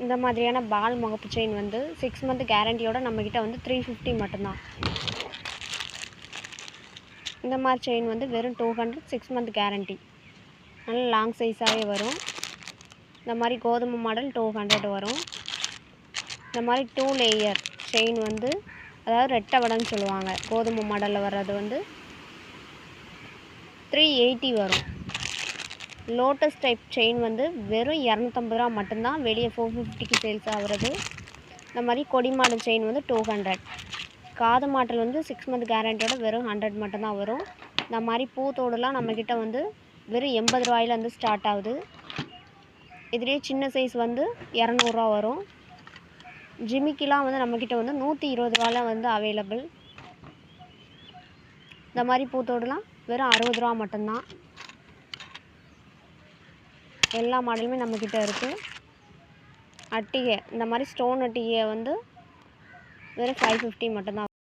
இந்த மாதிரியான பால் முகப்பு செயின் வந்து 6 மந்த் கேரண்டியோட நம்மக்கிட்ட வந்து 350 மட்டும்தான். இந்த மாதிரி செயின் வந்து வெறும் 200 6 மந்த் கேரண்டி. நல்ல லாங் சைஸாகவே வரும். இந்த மாதிரி கோதுமை மாடல் 200 வரும். இந்த மாதிரி 2 லேயர் செயின் வந்து அதாவது ரெட்டை வடன்னு சொல்லுவாங்க. கோதுமை மாடலில் வர்றது வந்து 380 வரும். லோட்டஸ் டைப் செயின் வந்து வெறும் 250 ரூபா மட்டும்தான். வெளியே 450க்கு சேல்ஸ் ஆகுறது. இந்த மாதிரி கொடி மாடல் செயின் வந்து 200. காது மாடல் வந்து 6 மந்த் கேரண்டியோட வெறும் 100 மட்டும்தான் வரும். இந்த மாதிரி பூத்தோடுலாம் நம்மக்கிட்ட வந்து வெறும் 80 ரூபாயிலேருந்து ஸ்டார்ட் ஆகுது. இதுலேயே சின்ன சைஸ் வந்து 200 ரூபா வரும். ஜிமிக்கிலாம் வந்து நம்மக்கிட்ட வந்து 120 ரூபாயில் வந்து அவைலபிள். இந்த மாதிரி பூத்தோடுலாம் வெறும் 60 ரூபா மட்டும்தான். எல்லா மாடலுமே நம்மக்கிட்ட இருக்குது. அட்டிகை இந்த மாதிரி ஸ்டோன் அட்டிகை வந்து வெறும் 550 மட்டும்தான்.